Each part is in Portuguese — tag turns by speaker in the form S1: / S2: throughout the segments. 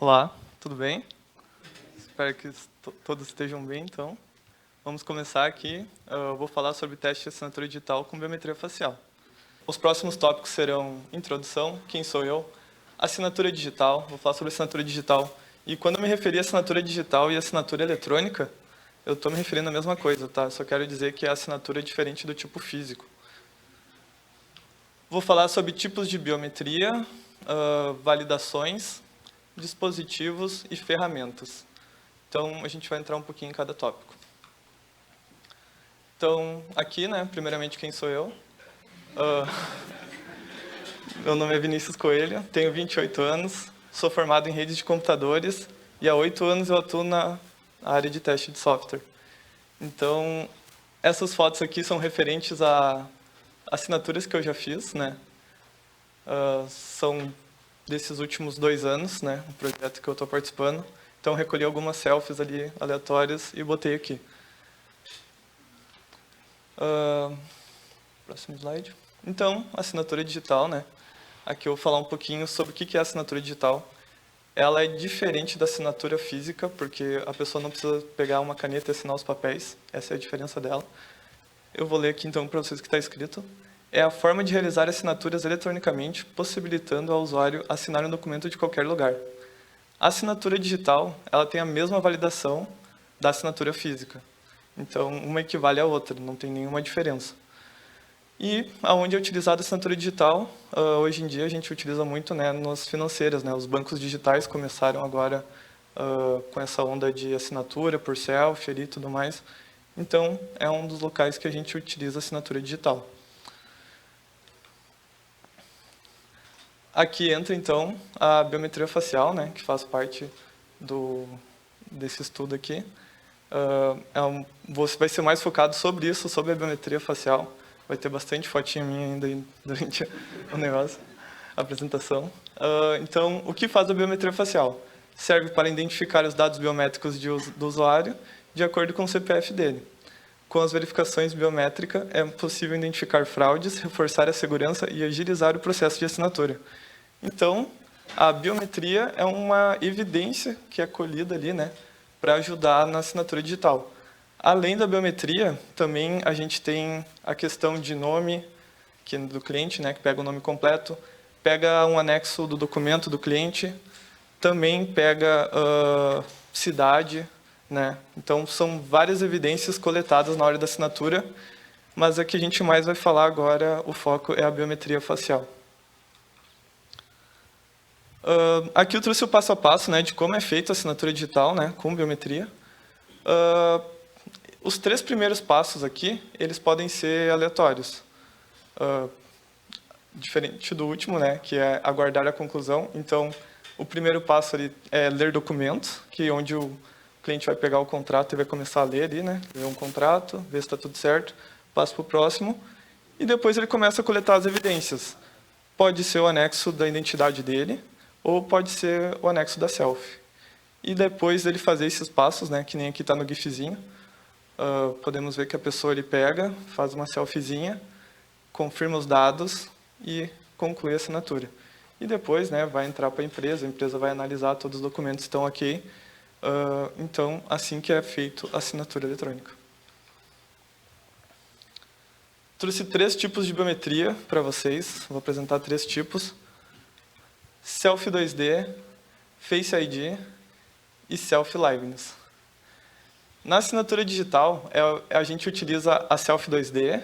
S1: Olá, tudo bem? Espero que todos estejam bem, então. Vamos começar aqui. Eu vou falar sobre teste de assinatura digital com biometria facial. Os próximos tópicos serão introdução, quem sou eu, assinatura digital, vou falar sobre assinatura digital. E quando eu me referir a assinatura digital e assinatura eletrônica, eu estou me referindo à mesma coisa, tá? Só quero dizer que a assinatura é diferente do tipo físico. Vou falar sobre tipos de biometria, validações, dispositivos e ferramentas. Então, a gente vai entrar um pouquinho em cada tópico. Então, aqui, primeiramente, quem sou eu? Meu nome é Vinícius Coelho, tenho 28 anos, sou formado em redes de computadores e há 8 anos eu atuo na área de teste de software. Então, essas fotos aqui são referentes a assinaturas que eu já fiz, são desses últimos 2 anos, o projeto que eu estou participando. Então, recolhi algumas selfies ali aleatórias e botei aqui. Próximo slide. Então, assinatura digital, Aqui eu vou falar um pouquinho sobre o que é assinatura digital. Ela é diferente da assinatura física, porque a pessoa não precisa pegar uma caneta e assinar os papéis. Essa é a diferença dela. Eu vou ler aqui, então, para vocês o que está escrito. É a forma de realizar assinaturas eletronicamente, possibilitando ao usuário assinar um documento de qualquer lugar. A assinatura digital, ela tem a mesma validação da assinatura física. Então, uma equivale à outra, não tem nenhuma diferença. E aonde é utilizada a assinatura digital, hoje em dia a gente utiliza muito nas financeiras. Os bancos digitais começaram agora com essa onda de assinatura por selfie e tudo mais. Então, é um dos locais que a gente utiliza a assinatura digital. Aqui entra, então, a biometria facial, que faz parte desse estudo aqui. Vai ser mais focado sobre isso, sobre a biometria facial. Vai ter bastante fotinha minha ainda durante o negócio, a apresentação. Então, o que faz a biometria facial? Serve para identificar os dados biométricos do usuário de acordo com o CPF dele. Com as verificações biométricas, é possível identificar fraudes, reforçar a segurança e agilizar o processo de assinatura. Então, a biometria é uma evidência que é colhida ali, para ajudar na assinatura digital. Além da biometria, também a gente tem a questão de nome do cliente, que pega o nome completo, pega um anexo do documento do cliente, também pega cidade, Então, são várias evidências coletadas na hora da assinatura, mas a que a gente mais vai falar agora, o foco é a biometria facial. Aqui eu trouxe o passo a passo de como é feita a assinatura digital com biometria. Os 3 primeiros passos aqui, eles podem ser aleatórios. Diferente do último, que é aguardar a conclusão. Então, o primeiro passo ali é ler documentos, que é onde o cliente vai pegar o contrato e vai começar a ler ali, ler um contrato, ver se está tudo certo, passa para o próximo, e depois ele começa a coletar as evidências. Pode ser o anexo da identidade dele, ou pode ser o anexo da selfie. E depois dele fazer esses passos, que nem aqui está no GIFzinho, podemos ver que a pessoa ele pega, faz uma selfiezinha, confirma os dados e conclui a assinatura. E depois vai entrar para a empresa vai analisar todos os documentos estão ok. Então, assim que é feito a assinatura eletrônica. Trouxe 3 tipos de biometria para vocês, vou apresentar 3 tipos. Selfie 2D, Face ID e Selfie Liveness. Na assinatura digital, a gente utiliza a Selfie 2D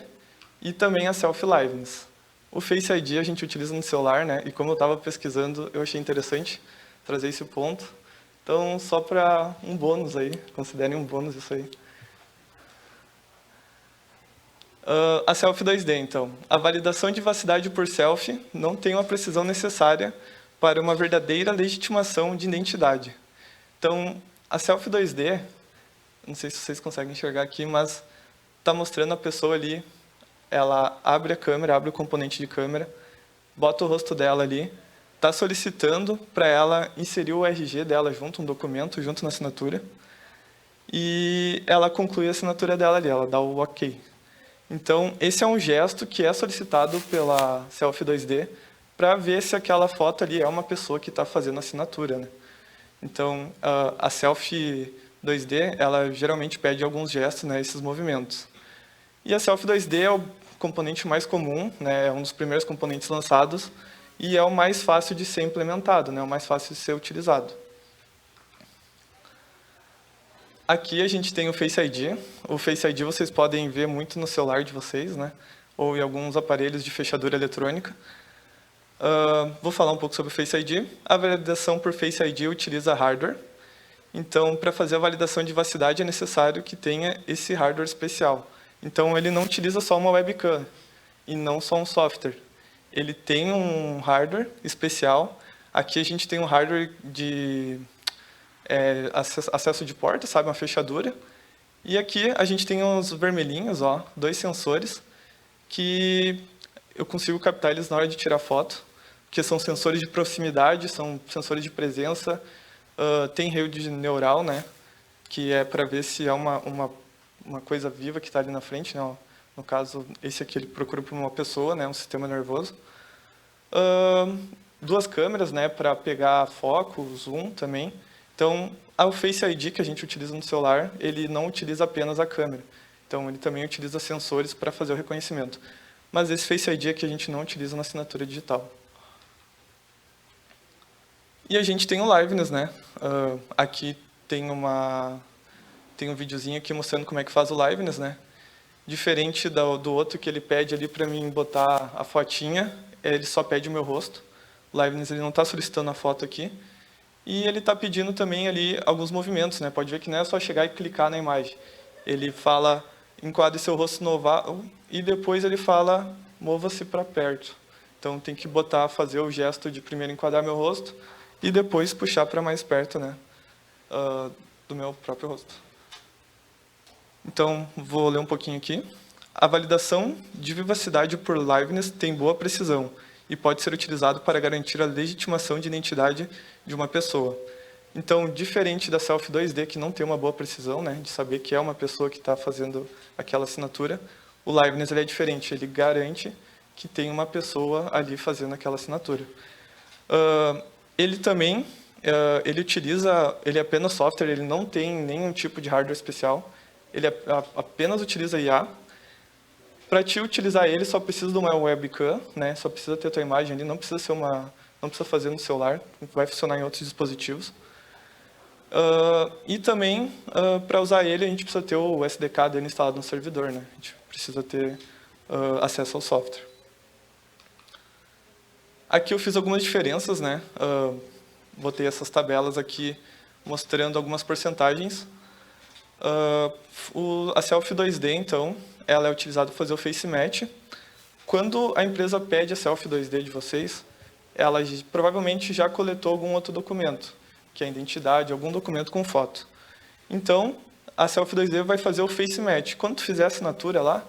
S1: e também a Selfie Liveness. O Face ID a gente utiliza no celular, e como eu estava pesquisando, eu achei interessante trazer esse ponto. Então, só para um bônus aí, considerem um bônus isso aí. A Selfie 2D, então. A validação de veracidade por selfie não tem uma precisão necessária para uma verdadeira legitimação de identidade. Então, a Selfie 2D, não sei se vocês conseguem enxergar aqui, mas está mostrando a pessoa ali, ela abre a câmera, abre o componente de câmera, bota o rosto dela ali, está solicitando para ela inserir o RG dela junto, um documento, junto na assinatura, e ela conclui a assinatura dela ali, ela dá o OK. Então, esse é um gesto que é solicitado pela Selfie 2D para ver se aquela foto ali é uma pessoa que está fazendo a assinatura, Então, a Selfie 2D, ela geralmente pede alguns gestos, né, esses movimentos. E a Selfie 2D é o componente mais comum, né, é um dos primeiros componentes lançados, e é o mais fácil de ser implementado, né, o mais fácil de ser utilizado. Aqui a gente tem o Face ID. O Face ID vocês podem ver muito no celular de vocês, né, ou em alguns aparelhos de fechadura eletrônica. Vou falar um pouco sobre o Face ID. A validação por Face ID utiliza hardware. Então, para fazer a validação de vacidade é necessário que tenha esse hardware especial. Então, ele não utiliza só uma webcam e não só um software. Ele tem um hardware especial. Aqui a gente tem um hardware de acesso de porta, sabe, uma fechadura. E aqui a gente tem uns vermelhinhos, ó, 2 sensores que eu consigo captar eles na hora de tirar foto, que são sensores de proximidade, são sensores de presença. Tem rede neural, né, que é para ver se é uma coisa viva que está ali na frente, né, ó. No caso, esse aqui ele procura por uma pessoa, né, um sistema nervoso. 2 câmeras, né, para pegar foco, zoom também. Então, o Face ID que a gente utiliza no celular, ele não utiliza apenas a câmera. Então, ele também utiliza sensores para fazer o reconhecimento. Mas esse Face ID é que a gente não utiliza na assinatura digital. E a gente tem o Liveness, né? Aqui tem um videozinho aqui mostrando como é que faz o Liveness, né? Diferente do outro que ele pede ali para mim botar a fotinha, ele só pede o meu rosto. O Liveness ele não está solicitando a foto aqui. E ele está pedindo também ali alguns movimentos, né? Pode ver que não é só chegar e clicar na imagem. Ele fala, enquadre seu rosto no oval, e depois ele fala, mova-se para perto. Então tem que fazer o gesto de primeiro enquadrar meu rosto, e depois puxar para mais perto, né? Do meu próprio rosto. Então, vou ler um pouquinho aqui. A validação de vivacidade por liveness tem boa precisão e pode ser utilizado para garantir a legitimação de identidade de uma pessoa. Então, diferente da Selfie 2D, que não tem uma boa precisão, né, de saber que é uma pessoa que está fazendo aquela assinatura, o liveness ele é diferente, ele garante que tem uma pessoa ali fazendo aquela assinatura. Ele também, ele é apenas software, ele não tem nenhum tipo de hardware especial, ele apenas utiliza IA. Para te utilizar ele, só precisa de uma webcam, né? Só precisa ter a tua imagem ali, não precisa fazer no celular, vai funcionar em outros dispositivos. E também, para usar ele, a gente precisa ter o SDK dele instalado no servidor, né? A gente precisa ter acesso ao software. Aqui eu fiz algumas diferenças, né? Botei essas tabelas aqui mostrando algumas porcentagens. A Selfie 2D, então, ela é utilizada para fazer o Face Match. Quando a empresa pede a Selfie 2D de vocês, ela provavelmente já coletou algum outro documento, que é a identidade, algum documento com foto. Então, a Selfie 2D vai fazer o Face Match. Quando tu fizer a assinatura lá,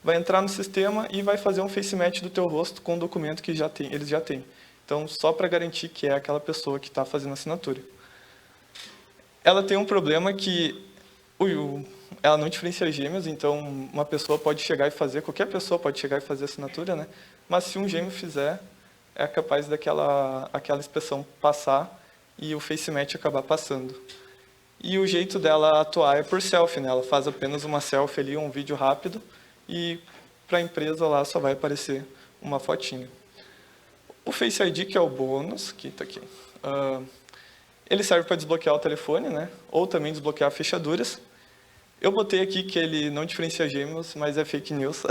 S1: vai entrar no sistema e vai fazer um Face Match do teu rosto com o documento que eles já têm. Então, só para garantir que é aquela pessoa que está fazendo a assinatura. Ela tem um problema que ela não diferencia gêmeos, então uma pessoa pode chegar e fazer, qualquer pessoa pode chegar e fazer a assinatura, né? Mas se um gêmeo fizer, é capaz aquela inspeção passar e o Face Match acabar passando. E o jeito dela atuar é por selfie, né? Ela faz apenas uma selfie ali, um vídeo rápido, e para a empresa lá só vai aparecer uma fotinha. O Face ID, que é o bônus, que está aqui, ele serve para desbloquear o telefone, né? Ou também desbloquear fechaduras. Eu botei aqui que ele não diferencia gêmeos, mas é fake news.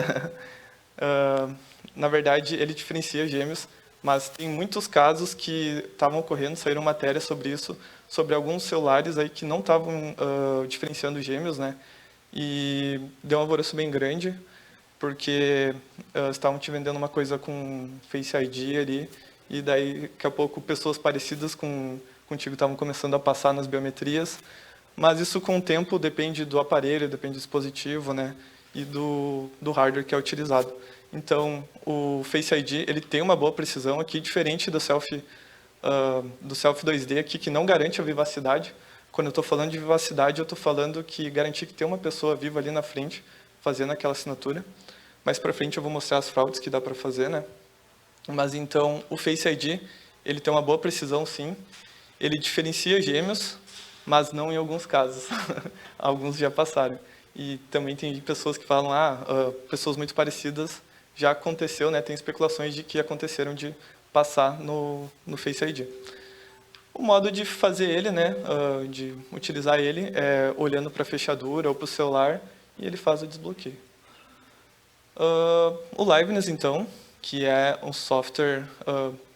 S1: Na verdade, ele diferencia gêmeos, mas tem muitos casos que estavam ocorrendo, saíram matérias sobre isso, sobre alguns celulares aí que não estavam diferenciando gêmeos, né? E deu um alvoroço bem grande, porque estavam te vendendo uma coisa com Face ID ali, e daí, daqui a pouco, pessoas parecidas contigo estavam começando a passar nas biometrias, mas isso com o tempo depende do aparelho, depende do dispositivo, né, e do hardware que é utilizado. Então, o Face ID ele tem uma boa precisão aqui, diferente do Selfie 2D aqui, que não garante a vivacidade. Quando eu estou falando de vivacidade, eu estou falando que garantir que tem uma pessoa viva ali na frente, fazendo aquela assinatura. Mais para frente eu vou mostrar as fraudes que dá para fazer, né? Mas então, o Face ID, ele tem uma boa precisão, sim. Ele diferencia gêmeos, mas não em alguns casos. Alguns já passaram. E também tem pessoas que falam, pessoas muito parecidas já aconteceu, né? Tem especulações de que aconteceram de passar no Face ID. O modo de fazer ele, né, de utilizar ele, é olhando para a fechadura ou para o celular e ele faz o desbloqueio. O Liveness, então, que é um software,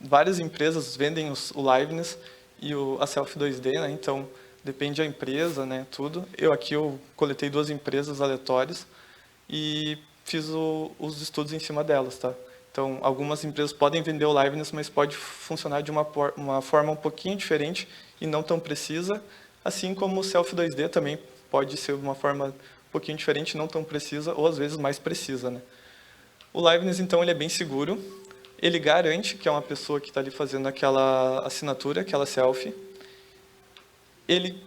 S1: várias empresas vendem o Liveness e a Selfie 2D, né, então depende da empresa, né, tudo. Eu coletei 2 empresas aleatórias e fiz os estudos em cima delas, tá? Então, algumas empresas podem vender o Liveness, mas pode funcionar de uma forma um pouquinho diferente e não tão precisa, assim como o Selfie 2D também pode ser uma forma um pouquinho diferente, não tão precisa, ou às vezes mais precisa, né? O Liveness, então, ele é bem seguro, ele garante que é uma pessoa que está ali fazendo aquela assinatura, aquela selfie. Ele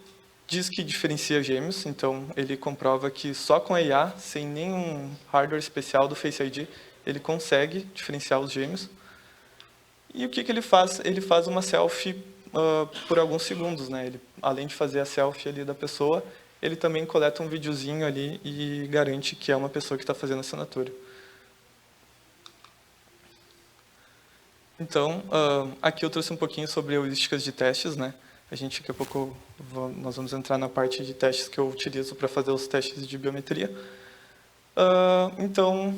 S1: diz que diferencia gêmeos, então ele comprova que só com a IA, sem nenhum hardware especial do Face ID, ele consegue diferenciar os gêmeos. E o que ele faz? Ele faz uma selfie por alguns segundos, né? Ele, além de fazer a selfie ali da pessoa, ele também coleta um videozinho ali e garante que é uma pessoa que está fazendo a assinatura. Então, aqui eu trouxe um pouquinho sobre heurísticas de testes, né? Daqui a pouco nós vamos entrar na parte de testes que eu utilizo para fazer os testes de biometria. Então,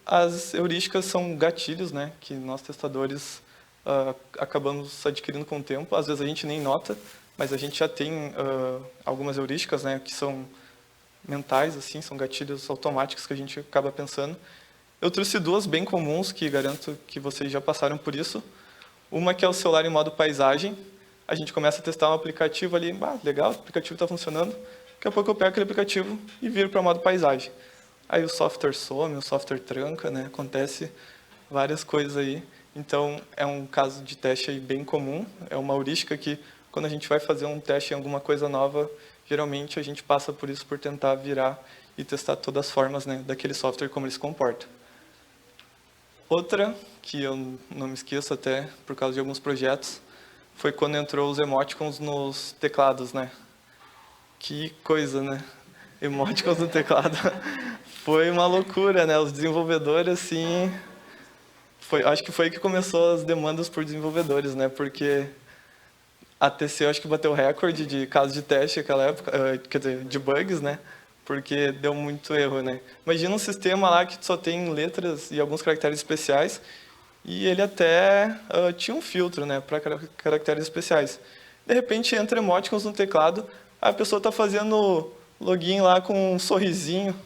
S1: as heurísticas são gatilhos, né, que nós testadores acabamos adquirindo com o tempo. Às vezes a gente nem nota, mas a gente já tem algumas heurísticas, né, que são mentais, assim, são gatilhos automáticos que a gente acaba pensando. Eu trouxe 2 bem comuns, que garanto que vocês já passaram por isso. Uma que é o celular em modo paisagem. A gente começa a testar um aplicativo ali, legal, o aplicativo está funcionando. Daqui a pouco eu pego aquele aplicativo e viro para o modo paisagem. Aí o software some, o software tranca, né? Acontece várias coisas aí. Então, é um caso de teste aí bem comum. É uma heurística que, quando a gente vai fazer um teste em alguma coisa nova, geralmente a gente passa por isso, por tentar virar e testar todas as formas, né, daquele software, como ele se comporta. Outra, que eu não me esqueço até por causa de alguns projetos, foi quando entrou os emoticons nos teclados, né? Que coisa, né? Emoticons no teclado. Foi uma loucura, né? Os desenvolvedores, assim... acho que foi que começou as demandas por desenvolvedores, né? Porque a TC, acho que bateu recorde de casos de teste naquela época, quer dizer, de bugs, né? Porque deu muito erro, né? Imagina um sistema lá que só tem letras e alguns caracteres especiais, e ele até tinha um filtro, né, para caracteres especiais. De repente entra emoticons no teclado, a pessoa está fazendo login lá com um sorrisinho,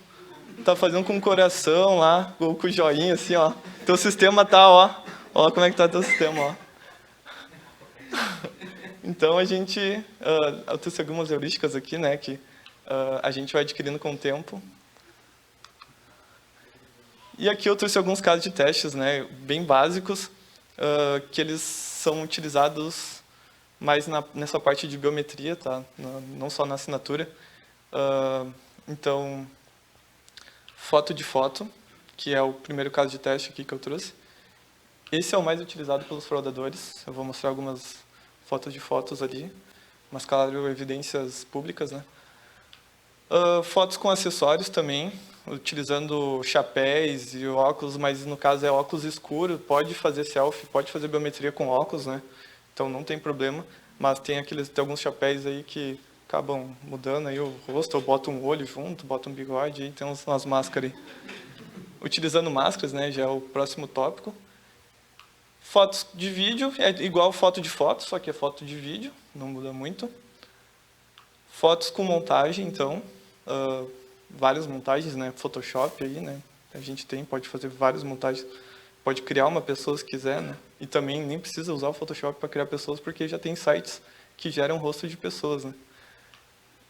S1: está fazendo com um coração lá, ou com o joinha assim, ó. Teu sistema tá, ó como é que tá teu sistema, ó. Então eu trouxe algumas heurísticas aqui, né, que a gente vai adquirindo com o tempo. E aqui eu trouxe alguns casos de testes, né, bem básicos, que eles são utilizados mais nessa parte de biometria, tá? Não só na assinatura. Então, foto de foto, que é o primeiro caso de teste aqui que eu trouxe. Esse é o mais utilizado pelos fraudadores. Eu vou mostrar algumas fotos de fotos ali, mas claro, evidências públicas, né? Fotos com acessórios também, utilizando chapéus e óculos, mas no caso é óculos escuro, pode fazer selfie, pode fazer biometria com óculos, né? Então não tem problema, mas tem alguns chapéus aí que acabam mudando aí o rosto, ou bota um olho junto, bota um bigode, aí tem umas máscaras aí. Utilizando máscaras, né, já é o próximo tópico. Fotos de vídeo, é igual foto de foto, só que é foto de vídeo, não muda muito. Fotos com montagem, então, várias montagens, né? Photoshop aí, né? A gente pode fazer várias montagens, pode criar uma pessoa se quiser, né? E também nem precisa usar o Photoshop para criar pessoas, porque já tem sites que geram rosto de pessoas, né?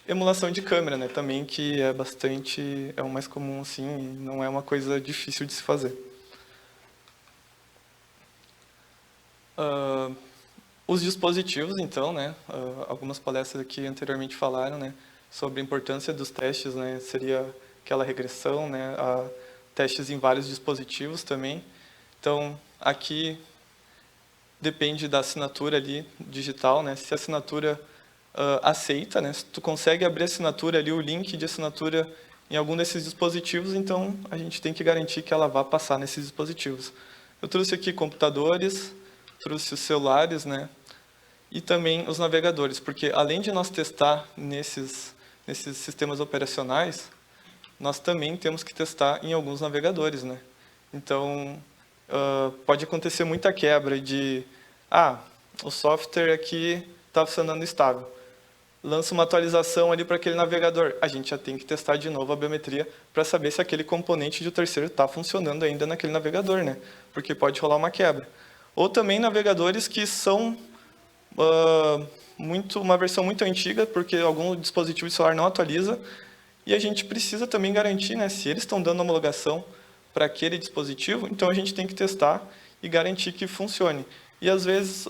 S1: Emulação de câmera, né? Também que é o mais comum, assim, e não é uma coisa difícil de se fazer. Os dispositivos, então, né? Algumas palestras aqui anteriormente falaram, né, sobre a importância dos testes, né? Seria aquela regressão, né? Testes em vários dispositivos também. Então, aqui depende da assinatura ali digital, né? Se a assinatura aceita, né? Se tu consegue abrir a assinatura ali, o link de assinatura em algum desses dispositivos, então a gente tem que garantir que ela vá passar nesses dispositivos. Eu trouxe aqui computadores, trouxe os celulares, né? E também os navegadores, porque além de nós testar nesses sistemas operacionais, nós também temos que testar em alguns navegadores, né? Então, pode acontecer muita quebra de, o software aqui está funcionando estável. Lança uma atualização ali para aquele navegador. A gente já tem que testar de novo a biometria para saber se aquele componente de terceiro está funcionando ainda naquele navegador, né? Porque pode rolar uma quebra. Ou também navegadores que são uma versão muito antiga, porque algum dispositivo de celular não atualiza, e a gente precisa também garantir, né, se eles estão dando homologação para aquele dispositivo, então a gente tem que testar e garantir que funcione. E às vezes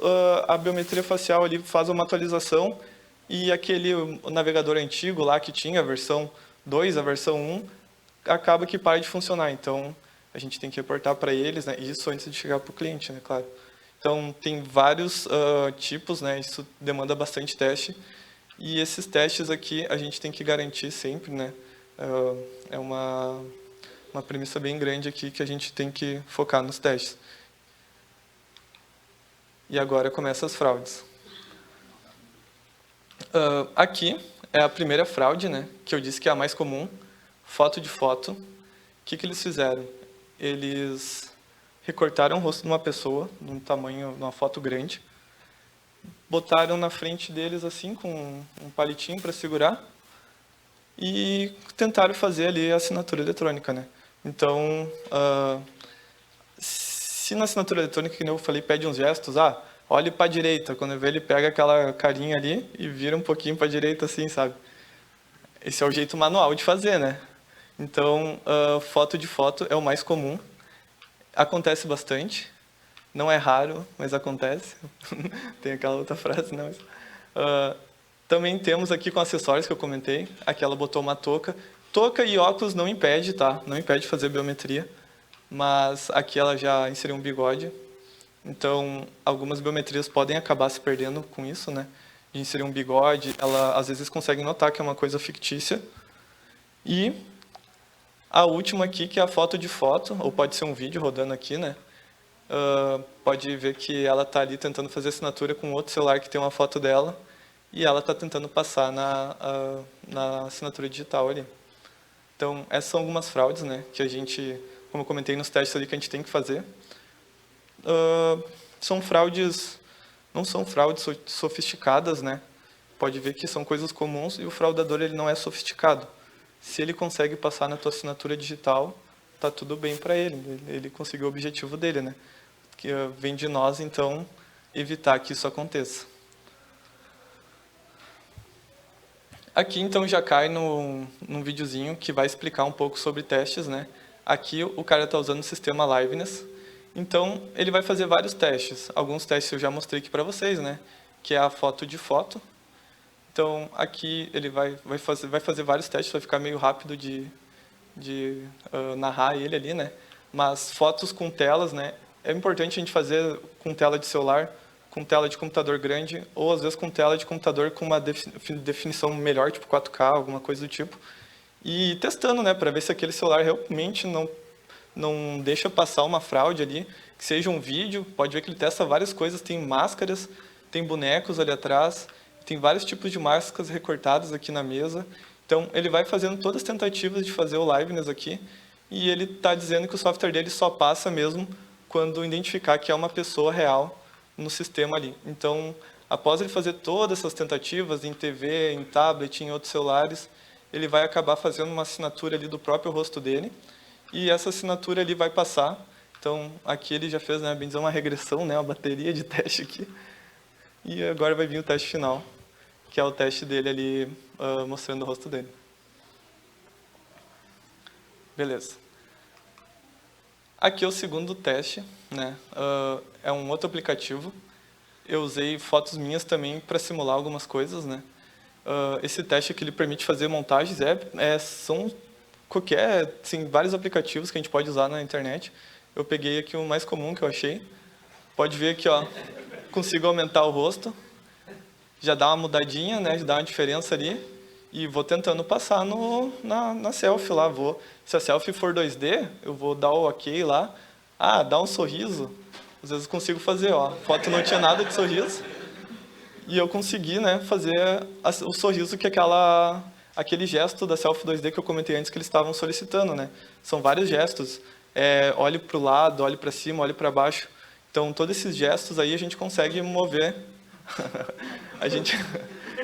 S1: a biometria facial ali faz uma atualização e aquele navegador antigo lá que tinha a versão 2, a versão 1, acaba que para de funcionar. Então a gente tem que reportar para eles, né, isso antes de chegar para o cliente, né, claro. Então tem vários tipos, né, isso demanda bastante teste. E esses testes aqui a gente tem que garantir sempre, né? É uma premissa bem grande aqui que a gente tem que focar nos testes. E agora começam as fraudes. Aqui é a primeira fraude, né? Que eu disse que é a mais comum, foto de foto. O que eles fizeram? Eles recortaram o rosto de uma pessoa, num tamanho, numa foto grande, botaram na frente deles assim com um palitinho para segurar e tentaram fazer ali a assinatura eletrônica, né? Então, se na assinatura eletrônica, que eu falei, pede uns gestos, olhe para a direita, quando vê ele pega aquela carinha ali e vira um pouquinho para a direita assim, sabe? Esse é o jeito manual de fazer, né? Então, foto de foto é o mais comum, acontece bastante. Não é raro, mas acontece. Tem aquela outra frase, não. Também temos aqui com acessórios que eu comentei. Aqui ela botou uma touca. Touca e óculos não impede, tá? Não impede de fazer biometria. Mas aqui ela já inseriu um bigode. Então, algumas biometrias podem acabar se perdendo com isso, né? De inserir um bigode, ela às vezes consegue notar que é uma coisa fictícia. E a última aqui, que é a foto de foto, ou pode ser um vídeo rodando aqui, né? Pode ver que ela está ali tentando fazer assinatura com outro celular que tem uma foto dela e ela está tentando passar na assinatura digital ali. Então, essas são algumas fraudes, né, que a gente, como eu comentei nos testes ali, que a gente tem que fazer. São fraudes, não são fraudes sofisticadas, né? Pode ver que são coisas comuns e o fraudador ele não é sofisticado. Se ele consegue passar na tua assinatura digital, tá tudo bem para ele. Ele conseguiu o objetivo dele, né? Que vem de nós, então, evitar que isso aconteça. Aqui, então, já cai num videozinho que vai explicar um pouco sobre testes, né? Aqui, o cara está usando o sistema Liveness. Então, ele vai fazer vários testes. Alguns testes eu já mostrei aqui para vocês, né? Que é a foto de foto. Então, aqui, ele vai fazer vários testes, vai ficar meio rápido de narrar ele ali, né? Mas fotos com telas, né? É importante a gente fazer com tela de celular, com tela de computador grande, ou às vezes com tela de computador com uma definição melhor, tipo 4K, alguma coisa do tipo. E testando, né? Para ver se aquele celular realmente não deixa passar uma fraude ali, que seja um vídeo. Pode ver que ele testa várias coisas, tem máscaras, tem bonecos ali atrás, tem vários tipos de máscaras recortadas aqui na mesa. Então, ele vai fazendo todas as tentativas de fazer o liveness aqui, e ele está dizendo que o software dele só passa mesmo quando identificar que é uma pessoa real no sistema ali. Então, após ele fazer todas essas tentativas em TV, em tablet, em outros celulares, ele vai acabar fazendo uma assinatura ali do próprio rosto dele, e essa assinatura ali vai passar. Então, aqui ele já fez, né, bem dizer, uma regressão, né, uma bateria de teste aqui, e agora vai vir o teste final, que é o teste dele ali, mostrando o rosto dele. Beleza. Aqui é o segundo teste, né? É um outro aplicativo. Eu usei fotos minhas também para simular algumas coisas, né? Esse teste aqui ele permite fazer montagens, são vários aplicativos que a gente pode usar na internet. Eu peguei aqui o mais comum que eu achei Pode ver aqui, ó, consigo aumentar o rosto, já dá uma mudadinha, né, já dá uma diferença ali, e vou tentando passar na selfie lá. Se a selfie for 2D, eu vou dar o ok lá, dá um sorriso, às vezes eu consigo fazer, ó, a foto não tinha nada de sorriso, e eu consegui, né, fazer o sorriso que aquele gesto da selfie 2D que eu comentei antes que eles estavam solicitando, né? São vários gestos. Olhe para o lado, olhe para cima, olhe para baixo. Então, todos esses gestos aí a gente consegue mover.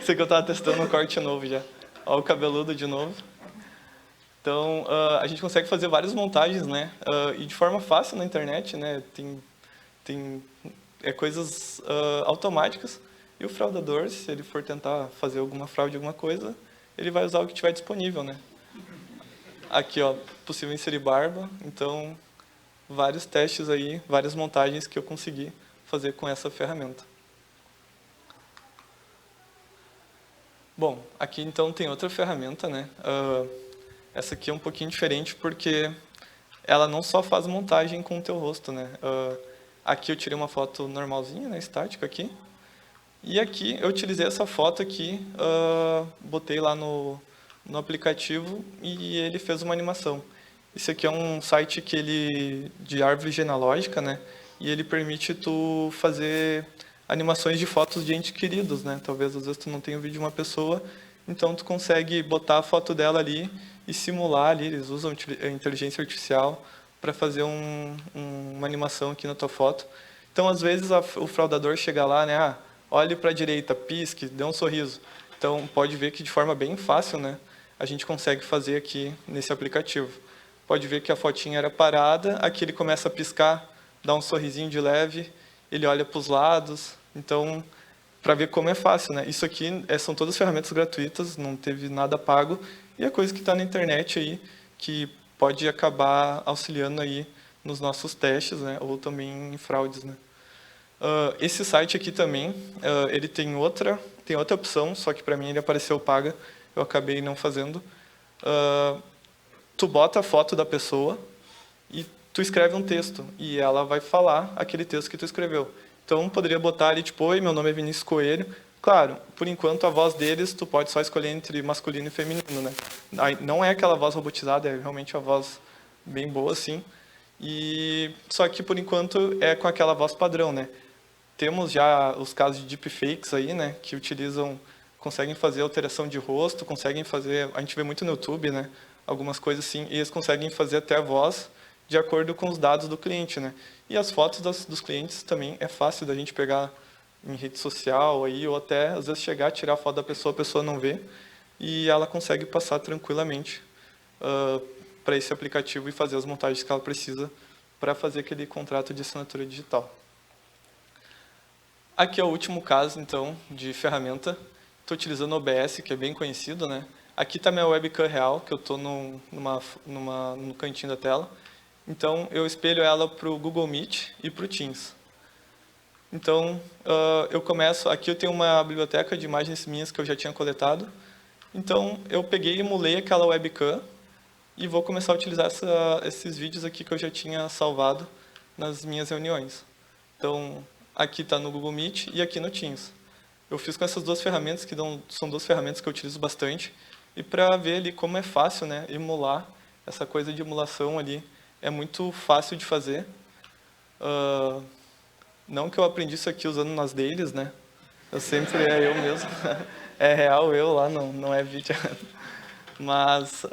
S1: Sei que eu estava testando um corte novo já. Olha o cabeludo de novo. Então, a gente consegue fazer várias montagens, né? E de forma fácil na internet, né? Tem coisas automáticas. E o fraudador, se ele for tentar fazer alguma fraude, alguma coisa, ele vai usar o que tiver disponível, né? Aqui, ó, possível inserir barba. Então, vários testes aí, várias montagens que eu consegui fazer com essa ferramenta. Bom, aqui então tem outra ferramenta, né? Essa aqui é um pouquinho diferente porque ela não só faz montagem com o teu rosto, né? Aqui eu tirei uma foto normalzinha, né? Estática aqui. E aqui eu utilizei essa foto aqui, botei lá no aplicativo e ele fez uma animação. Esse aqui é um site de árvore genealógica, né? E ele permite tu fazer animações de fotos de entes queridos, né? Talvez às vezes tu não tenha o vídeo de uma pessoa, então tu consegue botar a foto dela ali e simular ali. Eles usam a inteligência artificial para fazer uma animação aqui na tua foto. Então às vezes o fraudador chega lá, né? Olhe para a direita, pisque, dê um sorriso. Então, pode ver que de forma bem fácil, né, a gente consegue fazer aqui nesse aplicativo. Pode ver que a fotinha era parada, aqui ele começa a piscar, dá um sorrisinho de leve, ele olha para os lados. Então, para ver como é fácil, né? Isso aqui são todas ferramentas gratuitas, não teve nada pago, e é coisa que está na internet aí, que pode acabar auxiliando aí nos nossos testes, né, ou também em fraudes, né? Esse site aqui também, ele tem outra opção, só que para mim ele apareceu paga, eu acabei não fazendo. Tu bota a foto da pessoa e tu escreve um texto, e ela vai falar aquele texto que tu escreveu. Então, poderia botar ali, tipo, oi, meu nome é Vinícius Coelho. Claro, por enquanto a voz deles, tu pode só escolher entre masculino e feminino, né? Não é aquela voz robotizada, é realmente a voz bem boa, assim. Só que, por enquanto, é com aquela voz padrão, né? Temos já os casos de deepfakes aí, né, que conseguem fazer alteração de rosto, conseguem fazer, a gente vê muito no YouTube, né, algumas coisas assim, e eles conseguem fazer até a voz de acordo com os dados do cliente, né. E as fotos dos clientes também é fácil da gente pegar em rede social aí, ou até às vezes chegar, tirar a foto da pessoa, a pessoa não vê, e ela consegue passar tranquilamente para esse aplicativo e fazer as montagens que ela precisa para fazer aquele contrato de assinatura digital. Aqui é o último caso, então, de ferramenta. Estou utilizando o OBS, que é bem conhecido, né? Aqui está minha webcam real, que eu estou no cantinho da tela. Então, eu espelho ela para o Google Meet e para o Teams. Então, eu começo... Aqui eu tenho uma biblioteca de imagens minhas que eu já tinha coletado. Então, eu peguei e emulei aquela webcam e vou começar a utilizar esses vídeos aqui que eu já tinha salvado nas minhas reuniões. Então, aqui está no Google Meet e aqui no Teams. Eu fiz com essas duas ferramentas, que são duas ferramentas que eu utilizo bastante, e para ver ali como é fácil, né, emular, essa coisa de emulação ali, é muito fácil de fazer. Não que eu aprendi isso aqui usando nas dailies, né, eu sempre eu mesmo, é real eu lá, não é vídeo. Mas,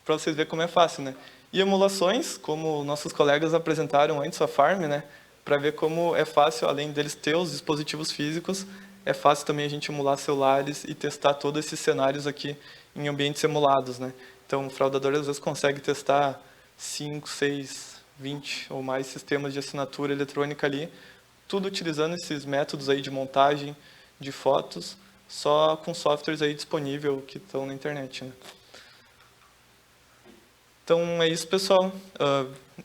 S1: para vocês verem como é fácil, né. E emulações, como nossos colegas apresentaram antes, a Farm, né, para ver como é fácil, além deles ter os dispositivos físicos, é fácil também a gente emular celulares e testar todos esses cenários aqui em ambientes emulados, né? Então, o fraudador às vezes consegue testar 5, 6, 20 ou mais sistemas de assinatura eletrônica ali, tudo utilizando esses métodos aí de montagem de fotos, só com softwares aí disponíveis que estão na internet, né? Então, é isso, pessoal.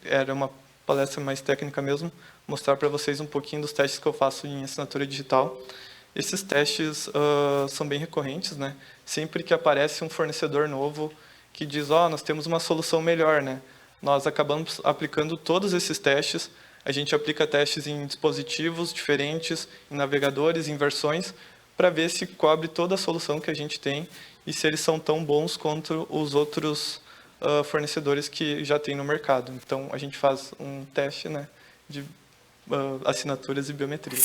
S1: Era uma palestra mais técnica mesmo, mostrar para vocês um pouquinho dos testes que eu faço em assinatura digital. Esses testes são bem recorrentes, né? Sempre que aparece um fornecedor novo que diz, nós temos uma solução melhor, né? Nós acabamos aplicando todos esses testes A gente aplica testes em dispositivos diferentes, em navegadores, em versões, para ver se cobre toda a solução que a gente tem e se eles são tão bons quanto os outros fornecedores que já tem no mercado. Então, a gente faz um teste, né, de assinaturas e biometria.